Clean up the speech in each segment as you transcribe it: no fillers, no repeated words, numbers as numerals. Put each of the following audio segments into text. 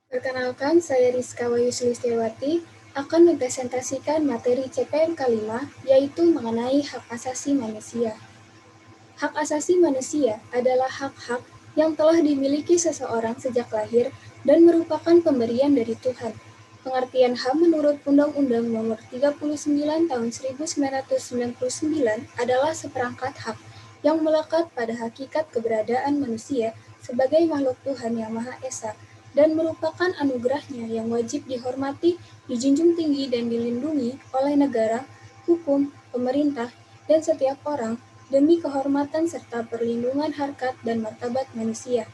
Perkenalkan, saya Rizka Wayu Sulistiawati akan mempresentasikan materi CPM K5, yaitu mengenai hak asasi manusia. Hak asasi manusia adalah hak-hak yang telah dimiliki seseorang sejak lahir dan merupakan pemberian dari Tuhan. Pengertian HAM menurut Undang-Undang Nomor 39 Tahun 1999 adalah seperangkat hak yang melekat pada hakikat keberadaan manusia sebagai makhluk Tuhan yang Maha Esa dan merupakan anugerahnya yang wajib dihormati, dijunjung tinggi dan dilindungi oleh negara, hukum, pemerintah, dan setiap orang demi kehormatan serta perlindungan harkat dan martabat manusia.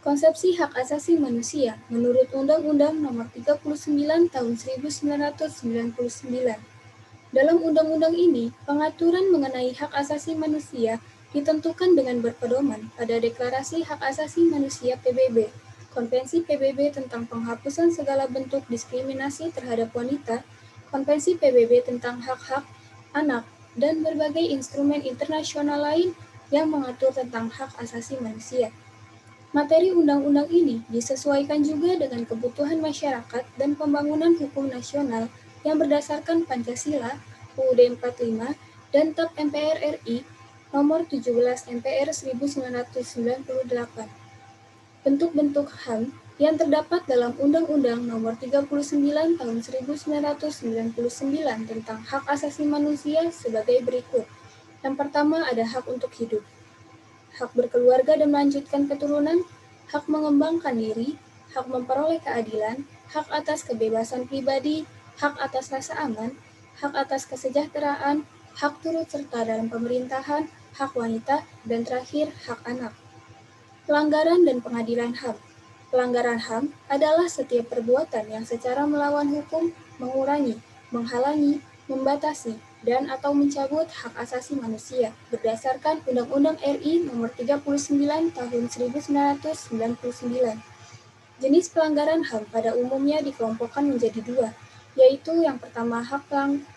Konsepsi hak asasi manusia menurut Undang-Undang Nomor 39 Tahun 1999. Dalam undang-undang ini, pengaturan mengenai hak asasi manusia ditentukan dengan berpedoman pada Deklarasi Hak Asasi Manusia PBB, Konvensi PBB tentang penghapusan segala bentuk diskriminasi terhadap wanita, Konvensi PBB tentang hak-hak anak, dan berbagai instrumen internasional lain yang mengatur tentang hak asasi manusia. Materi undang-undang ini disesuaikan juga dengan kebutuhan masyarakat dan pembangunan hukum nasional yang berdasarkan Pancasila, UUD 45, dan TAP MPR RI nomor 17 MPR 1998. Bentuk-bentuk HAM yang terdapat dalam Undang-Undang Nomor 39 Tahun 1999 tentang Hak Asasi Manusia sebagai berikut. Yang pertama ada hak untuk hidup, hak berkeluarga dan melanjutkan keturunan, hak mengembangkan diri, hak memperoleh keadilan, hak atas kebebasan pribadi, hak atas rasa aman, hak atas kesejahteraan, hak turut serta dalam pemerintahan, hak wanita, dan terakhir hak anak. Pelanggaran dan pengadilan HAM. Pelanggaran HAM adalah setiap perbuatan yang secara melawan hukum, mengurangi, menghalangi, membatasi, dan atau mencabut hak asasi manusia berdasarkan Undang-Undang RI Nomor 39 Tahun 1999. Jenis pelanggaran HAM pada umumnya dikelompokkan menjadi dua, yaitu yang pertama hak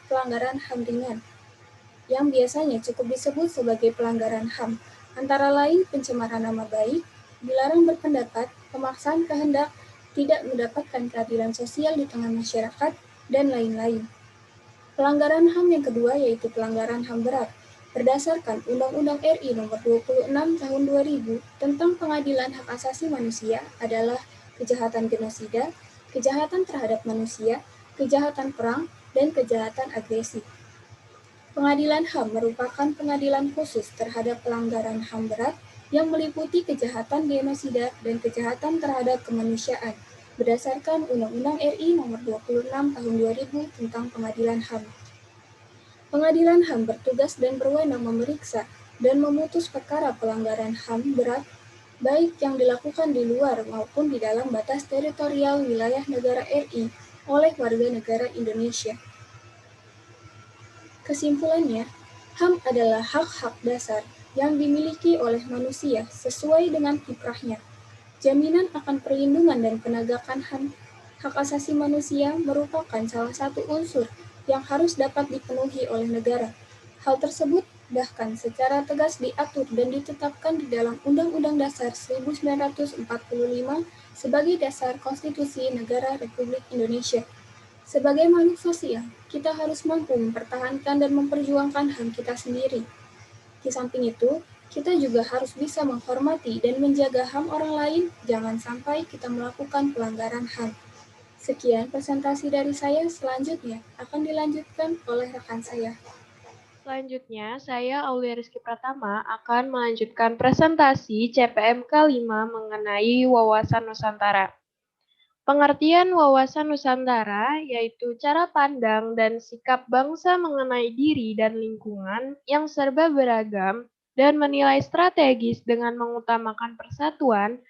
pelanggaran HAM ringan, yang biasanya cukup disebut sebagai pelanggaran HAM, antara lain pencemaran nama baik, dilarang berpendapat, pemaksaan kehendak, tidak mendapatkan keadilan sosial di tengah masyarakat, dan lain-lain. Pelanggaran HAM yang kedua yaitu pelanggaran HAM berat, berdasarkan Undang-Undang RI Nomor 26 Tahun 2000 tentang Pengadilan Hak Asasi Manusia adalah kejahatan genosida, kejahatan terhadap manusia, kejahatan perang, dan kejahatan agresi. Pengadilan HAM merupakan pengadilan khusus terhadap pelanggaran HAM berat yang meliputi kejahatan genosida dan kejahatan terhadap kemanusiaan berdasarkan Undang-Undang RI Nomor 26 Tahun 2000 tentang Pengadilan HAM. Pengadilan HAM bertugas dan berwenang memeriksa dan memutus perkara pelanggaran HAM berat baik yang dilakukan di luar maupun di dalam batas teritorial wilayah negara RI oleh warga negara Indonesia. Kesimpulannya, HAM adalah hak-hak dasar yang dimiliki oleh manusia sesuai dengan kiprahnya. Jaminan akan perlindungan dan penegakan HAM, hak asasi manusia merupakan salah satu unsur yang harus dapat dipenuhi oleh negara. Hal tersebut bahkan secara tegas diatur dan ditetapkan di dalam Undang-Undang Dasar 1945 sebagai dasar konstitusi negara Republik Indonesia. Sebagai makhluk sosial, kita harus mampu mempertahankan dan memperjuangkan HAM kita sendiri. Di samping itu, kita juga harus bisa menghormati dan menjaga HAM orang lain, jangan sampai kita melakukan pelanggaran HAM. Sekian presentasi dari saya, selanjutnya akan dilanjutkan oleh rekan saya. Selanjutnya, saya Aulia Rizky Pratama akan melanjutkan presentasi CPM K5 mengenai wawasan Nusantara. Pengertian wawasan Nusantara yaitu cara pandang dan sikap bangsa mengenai diri dan lingkungan yang serba beragam dan menilai strategis dengan mengutamakan persatuan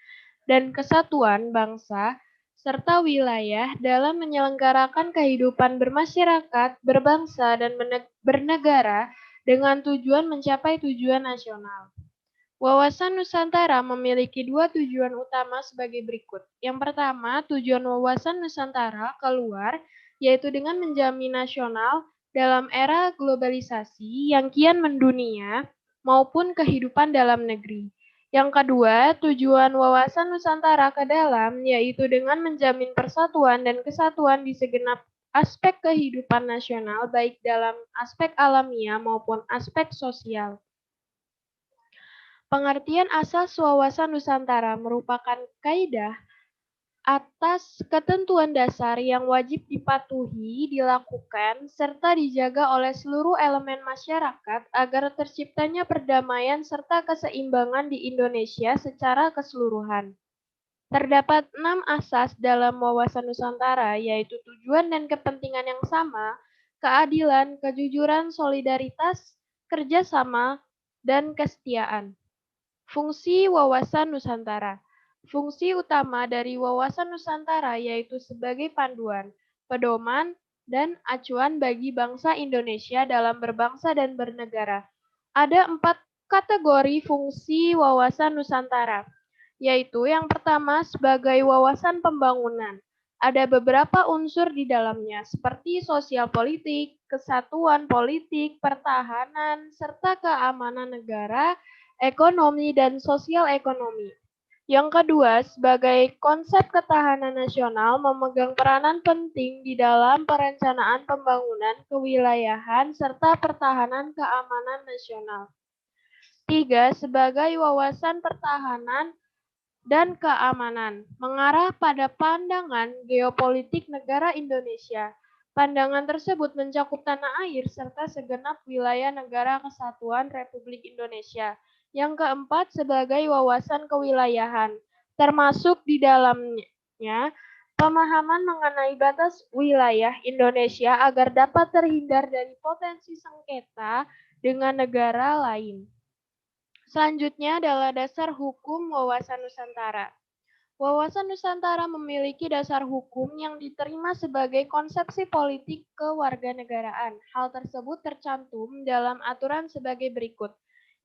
dan kesatuan bangsa serta wilayah dalam menyelenggarakan kehidupan bermasyarakat, berbangsa, dan bernegara dengan tujuan mencapai tujuan nasional. Wawasan Nusantara memiliki dua tujuan utama sebagai berikut. Yang pertama, tujuan wawasan Nusantara keluar, yaitu dengan menjamin nasional dalam era globalisasi yang kian mendunia maupun kehidupan dalam negeri. Yang kedua, tujuan wawasan Nusantara ke dalam yaitu dengan menjamin persatuan dan kesatuan di segenap aspek kehidupan nasional baik dalam aspek alamiah maupun aspek sosial. Pengertian asas wawasan Nusantara merupakan kaidah atas ketentuan dasar yang wajib dipatuhi, dilakukan, serta dijaga oleh seluruh elemen masyarakat agar terciptanya perdamaian serta keseimbangan di Indonesia secara keseluruhan. Terdapat 6 asas dalam wawasan Nusantara, yaitu tujuan dan kepentingan yang sama, keadilan, kejujuran, solidaritas, kerjasama, dan kesetiaan. Fungsi wawasan Nusantara. Fungsi utama dari wawasan Nusantara yaitu sebagai panduan, pedoman, dan acuan bagi bangsa Indonesia dalam berbangsa dan bernegara. Ada 4 kategori fungsi wawasan Nusantara, yaitu yang pertama sebagai wawasan pembangunan. Ada beberapa unsur di dalamnya, seperti sosial politik, kesatuan politik, pertahanan, serta keamanan negara, ekonomi, dan sosial ekonomi. Yang kedua, sebagai konsep ketahanan nasional memegang peranan penting di dalam perencanaan pembangunan kewilayahan serta pertahanan keamanan nasional. Tiga, sebagai wawasan pertahanan dan keamanan, mengarah pada pandangan geopolitik negara Indonesia. Pandangan tersebut mencakup tanah air serta segenap wilayah negara kesatuan Republik Indonesia. Yang keempat, sebagai wawasan kewilayahan, termasuk di dalamnya pemahaman mengenai batas wilayah Indonesia agar dapat terhindar dari potensi sengketa dengan negara lain. Selanjutnya adalah dasar hukum wawasan Nusantara. Wawasan Nusantara memiliki dasar hukum yang diterima sebagai konsepsi politik kewarganegaraan. Hal tersebut tercantum dalam aturan sebagai berikut.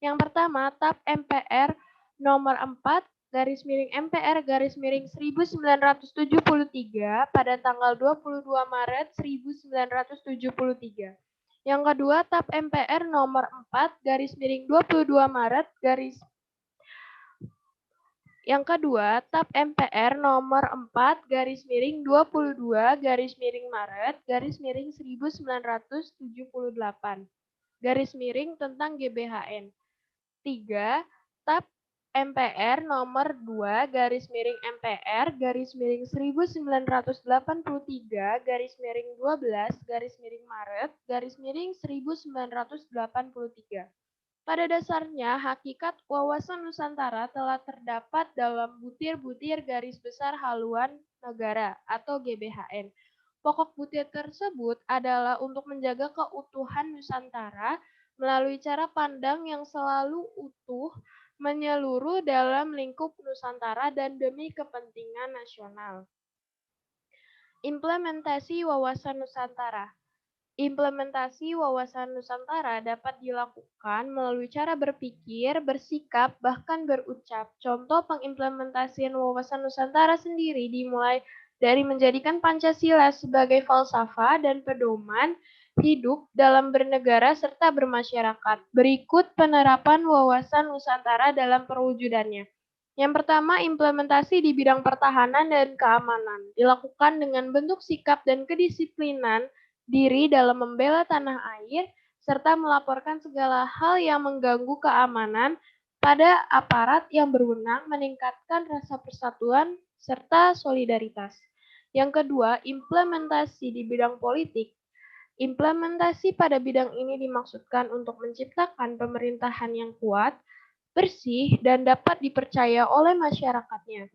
Yang pertama, TAP MPR nomor 4 garis miring MPR garis miring 1973 pada tanggal 22 Maret 1973. Yang kedua, TAP MPR nomor 4 garis miring 22 Maret garis Yang kedua, TAP MPR nomor 4 garis miring 22 garis miring Maret garis miring 1978 garis miring tentang GBHN. 3. TAP MPR nomor 2 garis miring MPR garis miring 1983 garis miring 12 garis miring Maret garis miring 1983. Pada dasarnya, hakikat wawasan Nusantara telah terdapat dalam butir-butir garis besar haluan negara atau GBHN. Pokok butir tersebut adalah untuk menjaga keutuhan Nusantara melalui cara pandang yang selalu utuh, menyeluruh dalam lingkup Nusantara dan demi kepentingan nasional. Implementasi wawasan Nusantara. Implementasi wawasan Nusantara dapat dilakukan melalui cara berpikir, bersikap, bahkan berucap. Contoh pengimplementasian wawasan Nusantara sendiri dimulai dari menjadikan Pancasila sebagai falsafah dan pedoman hidup dalam bernegara serta bermasyarakat. Berikut penerapan wawasan Nusantara dalam perwujudannya. Yang pertama, implementasi di bidang pertahanan dan keamanan dilakukan dengan bentuk sikap dan kedisiplinan diri dalam membela tanah air, serta melaporkan segala hal yang mengganggu keamanan pada aparat yang berwenang, meningkatkan rasa persatuan serta solidaritas. Yang kedua, implementasi di bidang politik. Implementasi pada bidang ini dimaksudkan untuk menciptakan pemerintahan yang kuat, bersih, dan dapat dipercaya oleh masyarakatnya.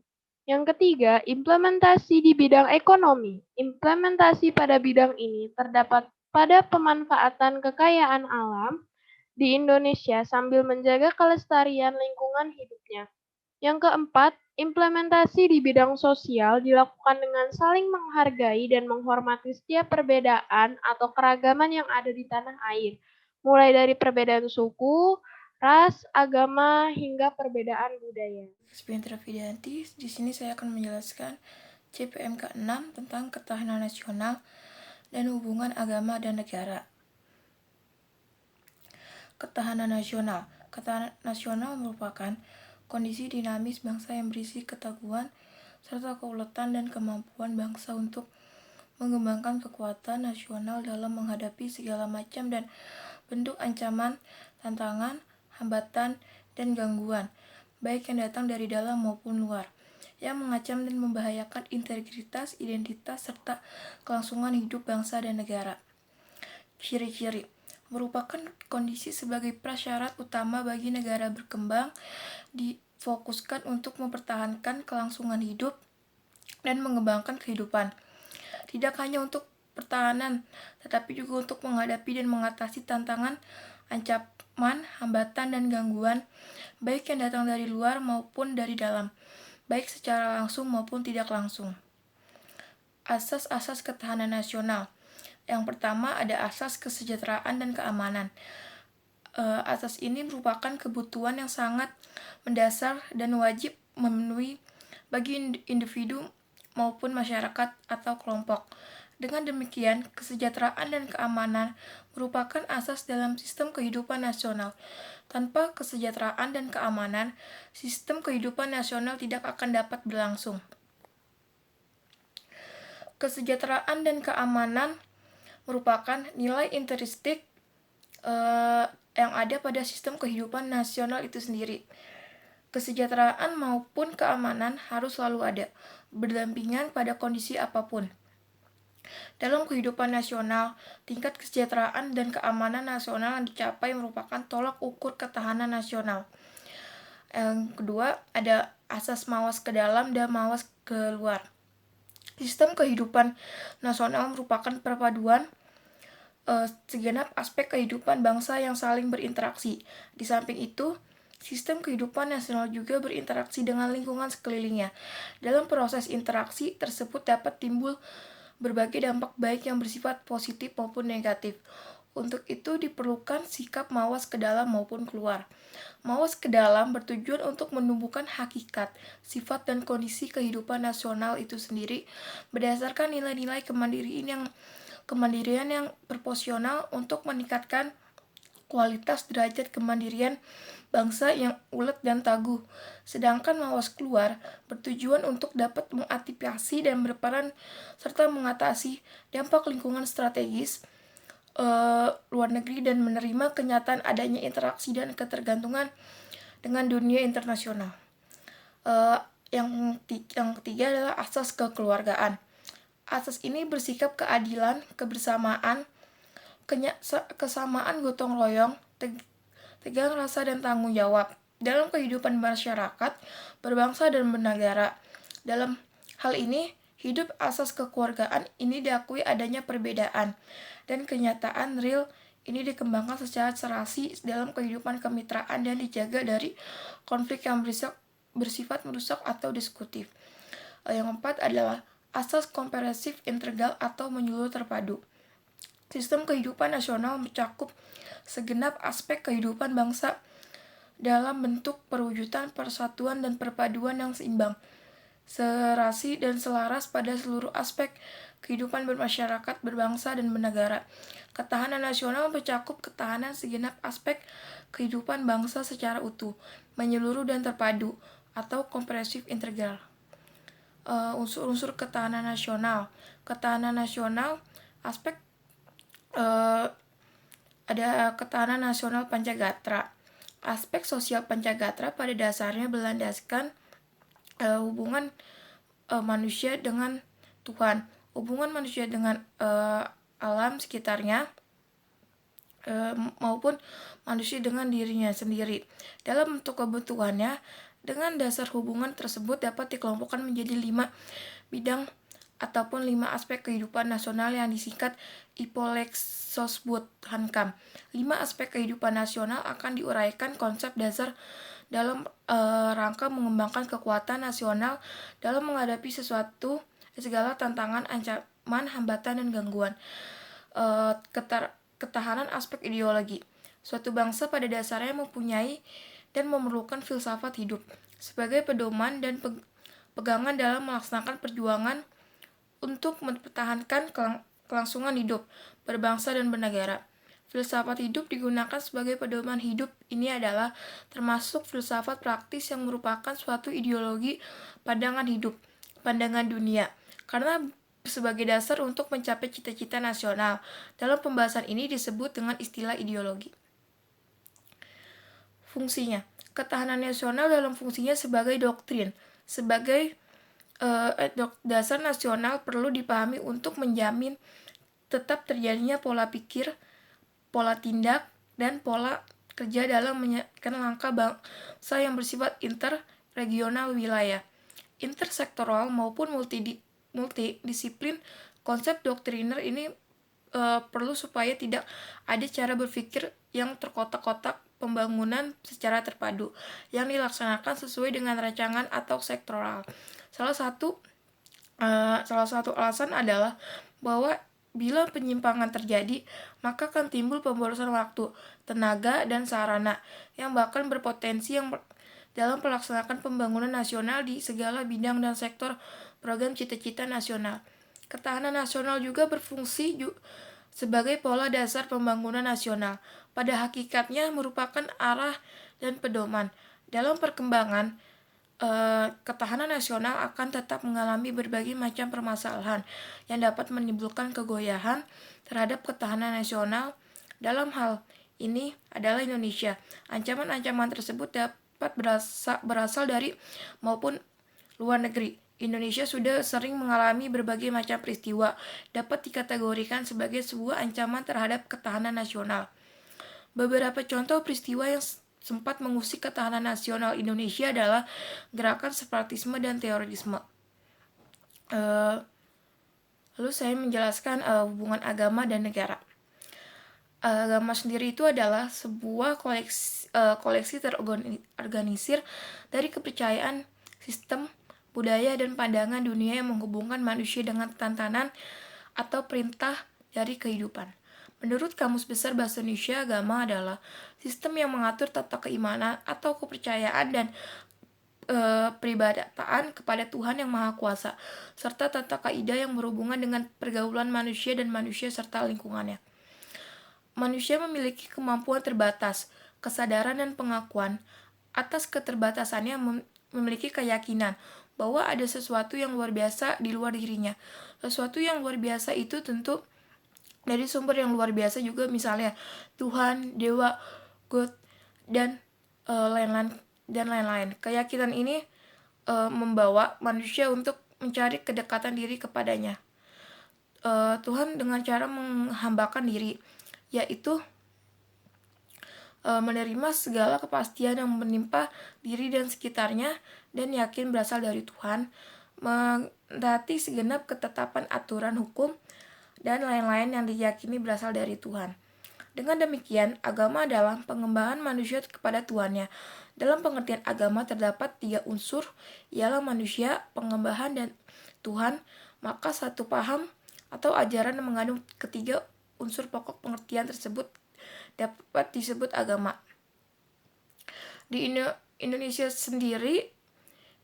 Yang ketiga, implementasi di bidang ekonomi. Implementasi pada bidang ini terdapat pada pemanfaatan kekayaan alam di Indonesia sambil menjaga kelestarian lingkungan hidupnya. Yang keempat, implementasi di bidang sosial dilakukan dengan saling menghargai dan menghormati setiap perbedaan atau keragaman yang ada di tanah air, mulai dari perbedaan suku, ras, agama, hingga perbedaan budaya. Sepinter Vidanti, di sini saya akan menjelaskan CPMK 6 tentang ketahanan nasional dan hubungan agama dan negara. Ketahanan nasional. Ketahanan nasional merupakan kondisi dinamis bangsa yang berisi keteguhan serta keuletan dan kemampuan bangsa untuk mengembangkan kekuatan nasional dalam menghadapi segala macam dan bentuk ancaman, tantangan, hambatan, dan gangguan, baik yang datang dari dalam maupun luar, yang mengacam dan membahayakan integritas, identitas, serta kelangsungan hidup bangsa dan negara. Ciri-ciri merupakan kondisi sebagai prasyarat utama bagi negara berkembang, difokuskan untuk mempertahankan kelangsungan hidup dan mengembangkan kehidupan. Tidak hanya untuk pertahanan, tetapi juga untuk menghadapi dan mengatasi tantangan, ancaman, hambatan, dan gangguan, baik yang datang dari luar maupun dari dalam, baik secara langsung maupun tidak langsung. Asas-asas ketahanan nasional. Yang pertama ada asas kesejahteraan dan keamanan. Asas ini merupakan kebutuhan yang sangat mendasar dan wajib memenuhi bagi individu maupun masyarakat atau kelompok. Dengan demikian, kesejahteraan dan keamanan merupakan asas dalam sistem kehidupan nasional. Tanpa kesejahteraan dan keamanan, sistem kehidupan nasional tidak akan dapat berlangsung. Kesejahteraan dan keamanan merupakan nilai intrinsik yang ada pada sistem kehidupan nasional itu sendiri. Kesejahteraan maupun keamanan harus selalu ada, berdampingan pada kondisi apapun. Dalam kehidupan nasional, tingkat kesejahteraan dan keamanan nasional yang dicapai merupakan tolak ukur ketahanan nasional. Yang kedua, ada asas mawas ke dalam dan mawas ke luar. Sistem kehidupan nasional merupakan perpaduan segenap aspek kehidupan bangsa yang saling berinteraksi. Di samping itu, sistem kehidupan nasional juga berinteraksi dengan lingkungan sekelilingnya. Dalam proses interaksi tersebut dapat timbul berbagai dampak baik yang bersifat positif maupun negatif. Untuk itu diperlukan sikap mawas ke dalam maupun keluar. Mawas ke dalam bertujuan untuk menumbuhkan hakikat, sifat, dan kondisi kehidupan nasional itu sendiri berdasarkan nilai-nilai kemandirian yang proporsional untuk meningkatkan kualitas derajat kemandirian bangsa yang ulet dan tangguh. Sedangkan mawas keluar bertujuan untuk dapat mengantisipasi dan berperan serta mengatasi dampak lingkungan strategis luar negeri dan menerima kenyataan adanya interaksi dan ketergantungan dengan dunia internasional. Yang ketiga adalah asas kekeluargaan. Asas ini bersikap keadilan, kebersamaan, kesamaan gotong royong, tegang rasa dan tanggung jawab dalam kehidupan masyarakat, berbangsa dan bernegara. Dalam hal ini, hidup asas kekeluargaan ini diakui adanya perbedaan dan kenyataan real ini dikembangkan secara serasi dalam kehidupan kemitraan dan dijaga dari konflik yang bersifat merusak atau diskutif. Yang keempat adalah asas komprehensif integral atau menyeluruh terpadu. Sistem kehidupan nasional mencakup segenap aspek kehidupan bangsa dalam bentuk perwujudan persatuan dan perpaduan yang seimbang, serasi dan selaras pada seluruh aspek kehidupan bermasyarakat, berbangsa, dan bernegara. Ketahanan nasional mencakup ketahanan segenap aspek kehidupan bangsa secara utuh, menyeluruh dan terpadu, atau komprehensif integral. Unsur-unsur ketahanan nasional. Ketahanan nasional aspek ada ketahanan nasional Pancagatra. Aspek sosial Pancagatra pada dasarnya berlandaskan hubungan manusia dengan Tuhan, hubungan manusia dengan alam sekitarnya, maupun manusia dengan dirinya sendiri. Dalam bentuk kebutuhannya, dengan dasar hubungan tersebut dapat dikelompokkan menjadi 5 bidang ataupun 5 aspek kehidupan nasional yang disingkat Ipolexosbud Hankam. 5 aspek kehidupan nasional akan diuraikan konsep dasar dalam rangka mengembangkan kekuatan nasional dalam menghadapi segala tantangan, ancaman, hambatan, dan gangguan. Ketahanan aspek ideologi. Suatu bangsa pada dasarnya mempunyai dan memerlukan filsafat hidup sebagai pedoman dan pegangan dalam melaksanakan perjuangan untuk mempertahankan kelangsungan hidup berbangsa dan bernegara. Filsafat hidup digunakan sebagai pedoman hidup. Ini adalah termasuk filsafat praktis yang merupakan suatu ideologi pandangan hidup, pandangan dunia, karena sebagai dasar untuk mencapai cita-cita nasional. Dalam pembahasan ini disebut dengan istilah ideologi. Fungsinya, ketahanan nasional dalam fungsinya sebagai doktrin, sebagai dasar nasional perlu dipahami untuk menjamin tetap terjadinya pola pikir, pola tindak, dan pola kerja dalam menyesuaikan langkah bangsa yang bersifat interregional wilayah, intersektoral maupun multidisiplin. Konsep doktriner ini perlu supaya tidak ada cara berpikir yang terkotak-kotak pembangunan secara terpadu yang dilaksanakan sesuai dengan rancangan atau sektoral. Salah satu alasan adalah bahwa bila penyimpangan terjadi, maka akan timbul pemborosan waktu, tenaga, dan sarana yang bahkan berpotensi dalam pelaksanaan pembangunan nasional di segala bidang dan sektor program cita-cita nasional. Ketahanan nasional juga berfungsi sebagai pola dasar pembangunan nasional. Pada hakikatnya merupakan arah dan pedoman. Dalam perkembangan, ketahanan nasional akan tetap mengalami berbagai macam permasalahan yang dapat menimbulkan kegoyahan terhadap ketahanan nasional. Dalam hal ini adalah Indonesia. Ancaman-ancaman tersebut dapat berasal dari maupun luar negeri. Indonesia sudah sering mengalami berbagai macam peristiwa dapat dikategorikan sebagai sebuah ancaman terhadap ketahanan nasional. Beberapa contoh peristiwa yang sempat mengusik ketahanan nasional Indonesia adalah gerakan separatisme dan terorisme. Lalu saya menjelaskan hubungan agama dan negara. Agama sendiri itu adalah sebuah koleksi terorganisir dari kepercayaan, sistem, budaya, dan pandangan dunia yang menghubungkan manusia dengan tantangan atau perintah dari kehidupan. Menurut Kamus Besar Bahasa Indonesia, agama adalah sistem yang mengatur tata keimanan atau kepercayaan dan peribadatan kepada Tuhan yang Maha Kuasa, serta tata kaidah yang berhubungan dengan pergaulan manusia dan manusia serta lingkungannya. Manusia memiliki kemampuan terbatas, kesadaran dan pengakuan atas keterbatasannya memiliki keyakinan bahwa ada sesuatu yang luar biasa di luar dirinya. Sesuatu yang luar biasa itu tentu dari sumber yang luar biasa juga, misalnya Tuhan, Dewa, God, dan lain-lain. Keyakinan ini membawa manusia untuk mencari kedekatan diri kepadanya. Tuhan dengan cara menghambakan diri, yaitu menerima segala kepastian yang menimpa diri dan sekitarnya dan yakin berasal dari Tuhan, mentaati segenap ketetapan aturan hukum, dan lain-lain yang diyakini berasal dari Tuhan. Dengan demikian, agama adalah pengembangan manusia kepada Tuhannya. Dalam pengertian agama terdapat 3 unsur, ialah manusia, pengembangan, dan Tuhan. Maka satu paham atau ajaran yang mengandung ketiga unsur pokok pengertian tersebut dapat disebut agama. Di Indonesia sendiri,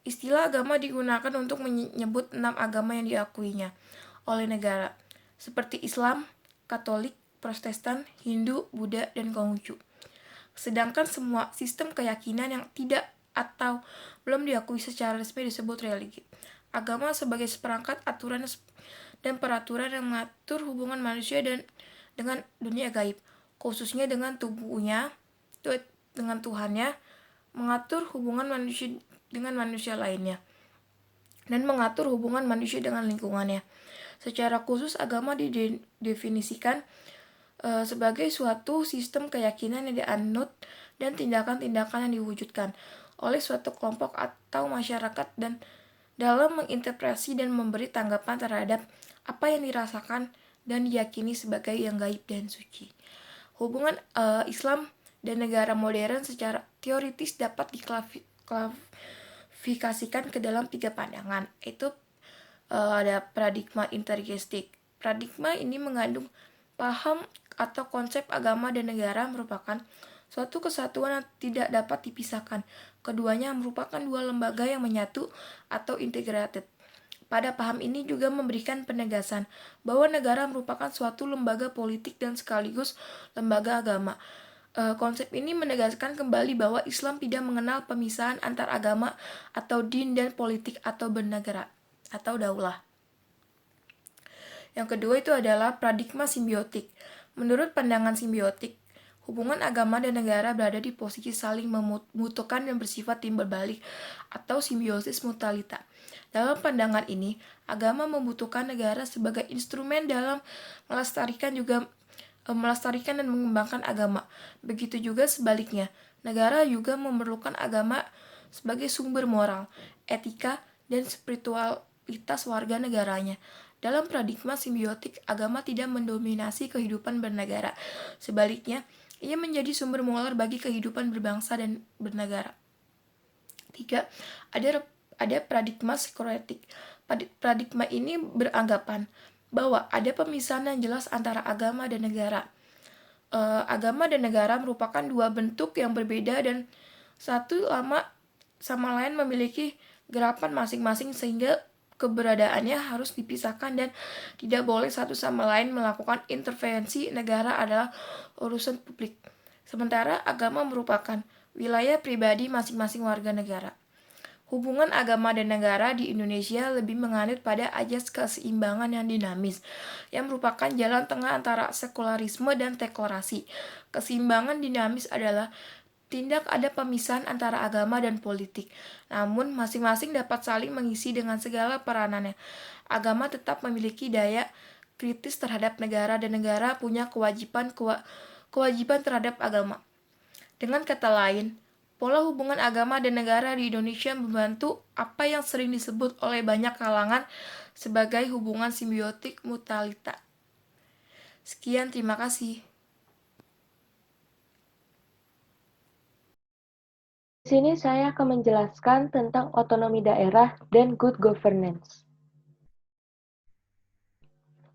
istilah agama digunakan untuk menyebut 6 agama yang diakuinya oleh negara, seperti Islam, Katolik, Protestan, Hindu, Buddha, dan Konghucu. Sedangkan semua sistem keyakinan yang tidak atau belum diakui secara resmi disebut religi. Agama sebagai seperangkat aturan dan peraturan yang mengatur hubungan manusia dengan dunia gaib, khususnya dengan tubuhnya, dengan Tuhannya, mengatur hubungan manusia dengan manusia lainnya, dan mengatur hubungan manusia dengan lingkungannya. Secara khusus, agama didefinisikan sebagai suatu sistem keyakinan yang dianut dan tindakan-tindakan yang diwujudkan oleh suatu kelompok atau masyarakat dan dalam menginterpretasi dan memberi tanggapan terhadap apa yang dirasakan dan diyakini sebagai yang gaib dan suci. Hubungan Islam dan negara modern secara teoritis dapat diklasifikasikan ke dalam 3 pandangan, yaitu ada paradigma intergestik. Paradigma ini mengandung paham atau konsep agama dan negara merupakan suatu kesatuan yang tidak dapat dipisahkan. Keduanya merupakan 2 lembaga yang menyatu atau integrated. Pada paham ini juga memberikan penegasan bahwa negara merupakan suatu lembaga politik dan sekaligus lembaga agama. Konsep ini menegaskan kembali bahwa Islam tidak mengenal pemisahan antar agama atau din dan politik atau bernegara atau daulah. Yang kedua itu adalah paradigma simbiotik. Menurut pandangan simbiotik, hubungan agama dan negara berada di posisi saling membutuhkan dan bersifat timbal balik atau simbiosis mutualita. Dalam pandangan ini, agama membutuhkan negara sebagai instrumen dalam melestarikan dan mengembangkan agama. Begitu juga sebaliknya, negara juga memerlukan agama sebagai sumber moral, etika, dan spiritualitas warga negaranya. Dalam paradigma simbiotik, agama tidak mendominasi kehidupan bernegara. Sebaliknya, ia menjadi sumber moral bagi kehidupan berbangsa dan bernegara. 3. Ada paradigma sekularistik. Paradigma ini beranggapan bahwa ada pemisahan yang jelas antara agama dan negara. Agama dan negara merupakan dua bentuk yang berbeda dan satu sama lain memiliki gerakan masing-masing sehingga keberadaannya harus dipisahkan dan tidak boleh satu sama lain melakukan intervensi. Negara adalah urusan publik, sementara agama merupakan wilayah pribadi masing-masing warga negara. Hubungan agama dan negara di Indonesia lebih menganut pada ajas keseimbangan yang dinamis, yang merupakan jalan tengah antara sekularisme dan teknokrasi. Keseimbangan dinamis adalah tindak ada pemisahan antara agama dan politik, namun masing-masing dapat saling mengisi dengan segala peranannya. Agama tetap memiliki daya kritis terhadap negara dan negara punya kewajiban terhadap agama. Dengan kata lain, pola hubungan agama dan negara di Indonesia membantu apa yang sering disebut oleh banyak kalangan sebagai hubungan simbiotik mutualita. Sekian, terima kasih. Di sini saya akan menjelaskan tentang otonomi daerah dan good governance.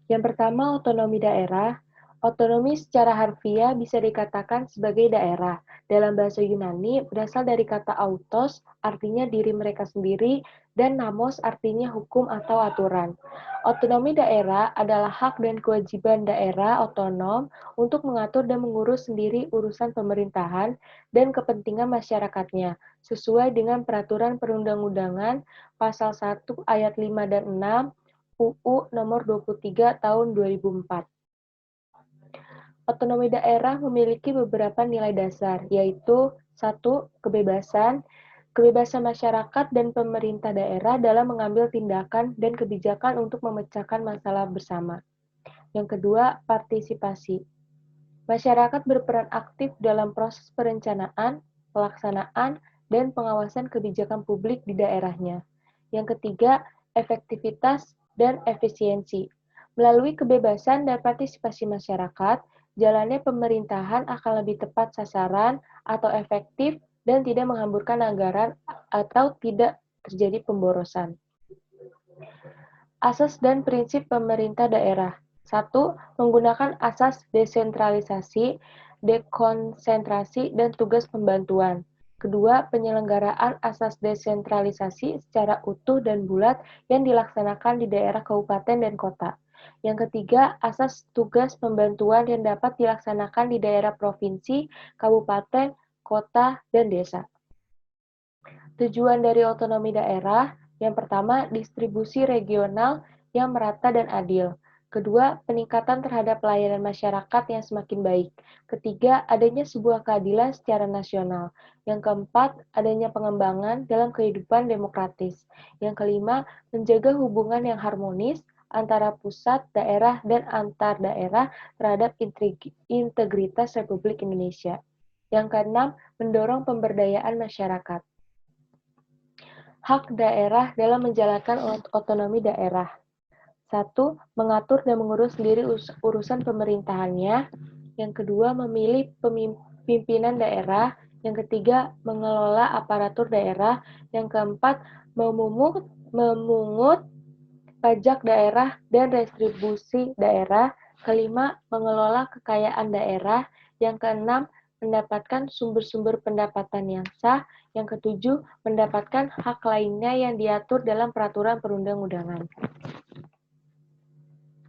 Yang pertama, otonomi daerah. Otonomi secara harfiah bisa dikatakan sebagai daerah. Dalam bahasa Yunani, berasal dari kata autos, artinya diri mereka sendiri, dan namos artinya hukum atau aturan. Otonomi daerah adalah hak dan kewajiban daerah otonom untuk mengatur dan mengurus sendiri urusan pemerintahan dan kepentingan masyarakatnya, sesuai dengan peraturan perundang-undangan pasal 1 ayat 5 dan 6 UU nomor 23 tahun 2004. Otonomi daerah memiliki beberapa nilai dasar, yaitu 1. Kebebasan. Kebebasan masyarakat dan pemerintah daerah dalam mengambil tindakan dan kebijakan untuk memecahkan masalah bersama. Yang kedua, partisipasi. Masyarakat berperan aktif dalam proses perencanaan, pelaksanaan, dan pengawasan kebijakan publik di daerahnya. Yang ketiga, efektivitas dan efisiensi. Melalui kebebasan dan partisipasi masyarakat, jalannya pemerintahan akan lebih tepat sasaran atau efektif dan tidak menghamburkan anggaran atau tidak terjadi pemborosan. Asas dan prinsip pemerintah daerah. 1. Menggunakan asas desentralisasi, dekonsentrasi, dan tugas pembantuan. Kedua, penyelenggaraan asas desentralisasi secara utuh dan bulat yang dilaksanakan di daerah kabupaten dan kota. Yang ketiga, asas tugas pembantuan yang dapat dilaksanakan di daerah provinsi, kabupaten, kota, dan desa. Tujuan dari otonomi daerah, yang pertama, distribusi regional yang merata dan adil. Kedua, peningkatan terhadap pelayanan masyarakat yang semakin baik. Ketiga, adanya sebuah keadilan secara nasional. Yang keempat, adanya pengembangan dalam kehidupan demokratis. Yang kelima, menjaga hubungan yang harmonis antara pusat, daerah, dan antar daerah terhadap integritas Republik Indonesia. Yang keenam, mendorong pemberdayaan masyarakat. Hak daerah dalam menjalankan otonomi daerah. 1. Mengatur dan mengurus sendiri urusan pemerintahannya. Yang kedua, memilih pimpinan daerah. Yang ketiga, mengelola aparatur daerah. Yang keempat, memungut pajak daerah dan retribusi daerah. Kelima, mengelola kekayaan daerah. Yang keenam, mendapatkan sumber-sumber pendapatan yang sah. Yang ketujuh, mendapatkan hak lainnya yang diatur dalam peraturan perundang-undangan.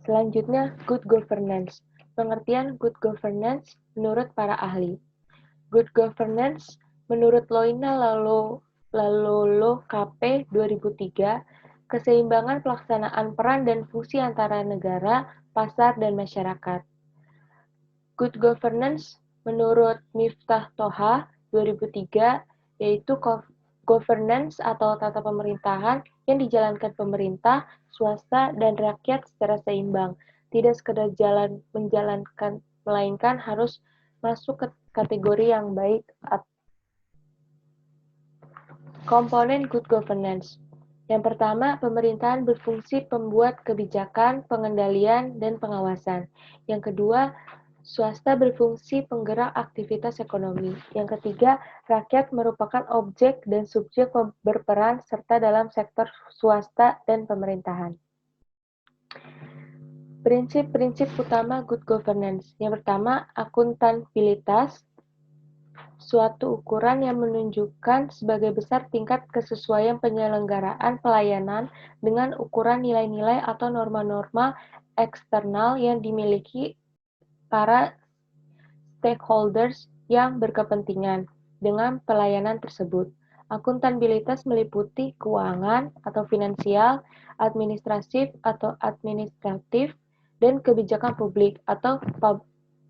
Selanjutnya, good governance. Pengertian good governance menurut para ahli. Good governance menurut Loina Lalolo KP 2003, keseimbangan pelaksanaan peran dan fungsi antara negara, pasar, dan masyarakat. Good governance menurut Miftah Toha 2003, yaitu governance atau tata pemerintahan yang dijalankan pemerintah, swasta, dan rakyat secara seimbang. Tidak sekedar menjalankan, melainkan harus masuk ke kategori yang baik. Komponen good governance. Yang pertama, pemerintahan berfungsi pembuat kebijakan, pengendalian, dan pengawasan. Yang kedua, swasta berfungsi penggerak aktivitas ekonomi. Yang ketiga, rakyat merupakan objek dan subjek berperan serta dalam sektor swasta dan pemerintahan. Prinsip-prinsip utama good governance. Yang pertama, akuntabilitas, suatu ukuran yang menunjukkan sebagai besar tingkat kesesuaian penyelenggaraan pelayanan dengan ukuran nilai-nilai atau norma-norma eksternal yang dimiliki para stakeholders yang berkepentingan dengan pelayanan tersebut. Akuntabilitas meliputi keuangan atau finansial, administratif atau administratif, dan kebijakan publik atau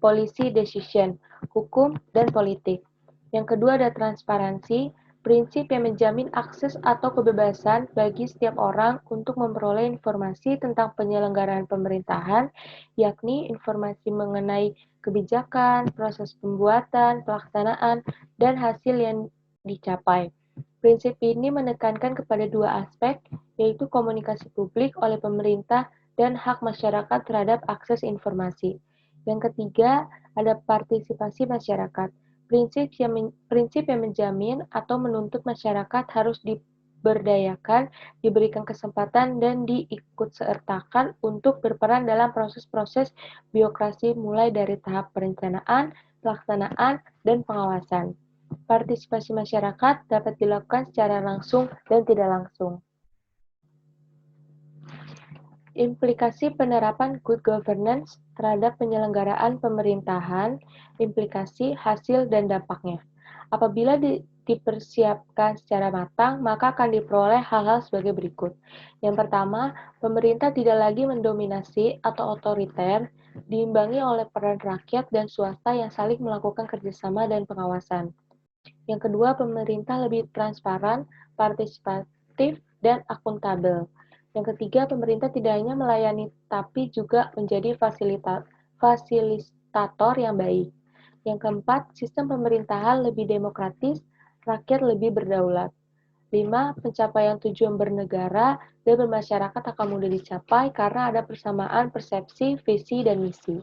policy decision, hukum, dan politik. Yang kedua ada transparansi, prinsip yang menjamin akses atau kebebasan bagi setiap orang untuk memperoleh informasi tentang penyelenggaraan pemerintahan, yakni informasi mengenai kebijakan, proses pembuatan, pelaksanaan, dan hasil yang dicapai. Prinsip ini menekankan kepada dua aspek, yaitu komunikasi publik oleh pemerintah dan hak masyarakat terhadap akses informasi. Yang ketiga, ada partisipasi masyarakat. Prinsip yang menjamin atau menuntut masyarakat harus diberdayakan, diberikan kesempatan, dan diikutsertakan untuk berperan dalam proses-proses birokrasi mulai dari tahap perencanaan, pelaksanaan, dan pengawasan. Partisipasi masyarakat dapat dilakukan secara langsung dan tidak langsung. Implikasi penerapan good governance terhadap penyelenggaraan pemerintahan, implikasi, hasil, dan dampaknya. Apabila dipersiapkan secara matang, maka akan diperoleh hal-hal sebagai berikut. Yang pertama, pemerintah tidak lagi mendominasi atau otoriter, diimbangi oleh peran rakyat dan swasta yang saling melakukan kerjasama dan pengawasan. Yang kedua, pemerintah lebih transparan, partisipatif, dan akuntabel. Yang ketiga, pemerintah tidak hanya melayani tapi juga menjadi fasilitator yang baik. Yang keempat, sistem pemerintahan lebih demokratis, rakyat lebih berdaulat. 5. Pencapaian tujuan bernegara dan bermasyarakat akan mudah dicapai karena ada persamaan persepsi, visi, dan misi.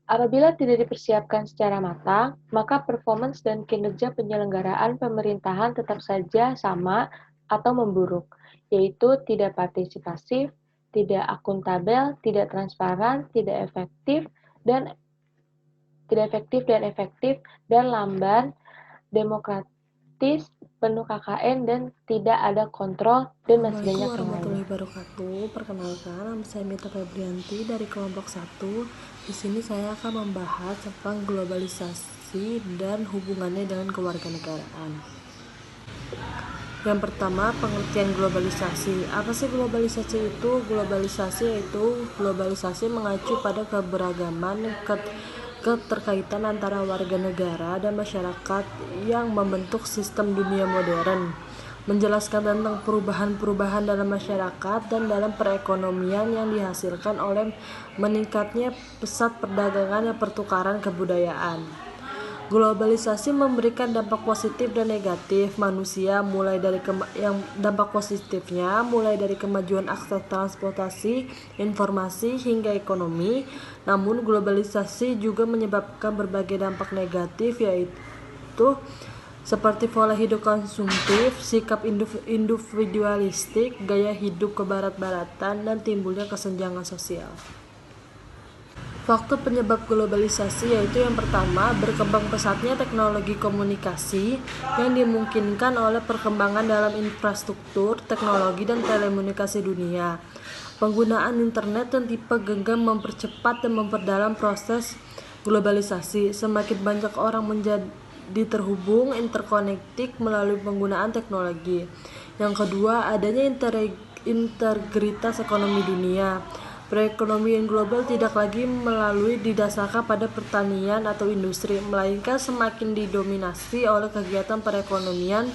Apabila tidak dipersiapkan secara matang, maka performance dan kinerja penyelenggaraan pemerintahan tetap saja sama atau memburuk, yaitu tidak partisipatif, tidak akuntabel, tidak transparan, tidak efektif dan efektif, dan lamban, demokratis, penuh KKN, dan tidak ada kontrol, dan masih banyak yang lain. Warahmatullahi wabarakatuh. Perkenalkan, nama saya Mita Febrianti dari kelompok 1. Di sini saya akan membahas tentang globalisasi dan hubungannya dengan kewarganegaraan. Yang pertama, pengertian globalisasi. Apa sih globalisasi itu? Globalisasi mengacu pada keberagaman keterkaitan antara warga negara dan masyarakat yang membentuk sistem dunia modern, menjelaskan tentang perubahan-perubahan dalam masyarakat dan dalam perekonomian yang dihasilkan oleh meningkatnya pesat perdagangan dan pertukaran kebudayaan. Globalisasi memberikan dampak positif dan negatif manusia dampak positifnya mulai dari kemajuan akses transportasi, informasi hingga ekonomi. Namun globalisasi juga menyebabkan berbagai dampak negatif, yaitu seperti pola hidup konsumtif, sikap individualistik, gaya hidup kebarat-baratan, dan timbulnya kesenjangan sosial. Faktor penyebab globalisasi yaitu yang pertama, berkembang pesatnya teknologi komunikasi yang dimungkinkan oleh perkembangan dalam infrastruktur, teknologi, dan telekomunikasi dunia. Penggunaan internet dan tipe genggam mempercepat dan memperdalam proses globalisasi. Semakin banyak orang menjadi terhubung, interkonektik melalui penggunaan teknologi. Yang kedua, adanya integritas ekonomi dunia. Perekonomian global tidak lagi didasarkan pada pertanian atau industri, melainkan semakin didominasi oleh kegiatan perekonomian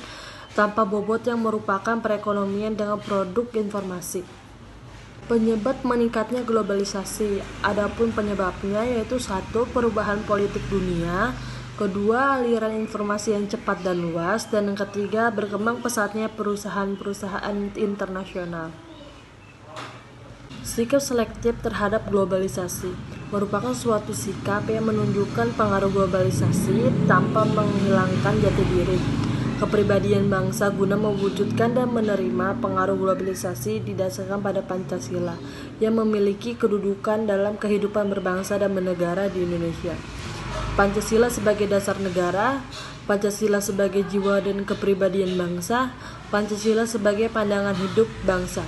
tanpa bobot yang merupakan perekonomian dengan produk informasi. Penyebab meningkatnya globalisasi, adapun penyebabnya yaitu 1. Perubahan politik dunia, 2. Aliran informasi yang cepat dan luas, dan yang ketiga, berkembang pesatnya perusahaan-perusahaan internasional. Sikap selektif terhadap globalisasi merupakan suatu sikap yang menunjukkan pengaruh globalisasi tanpa menghilangkan jati diri kepribadian bangsa guna mewujudkan dan menerima pengaruh globalisasi didasarkan pada Pancasila yang memiliki kedudukan dalam kehidupan berbangsa dan bernegara di Indonesia. Pancasila sebagai dasar negara, Pancasila sebagai jiwa dan kepribadian bangsa, Pancasila sebagai pandangan hidup bangsa.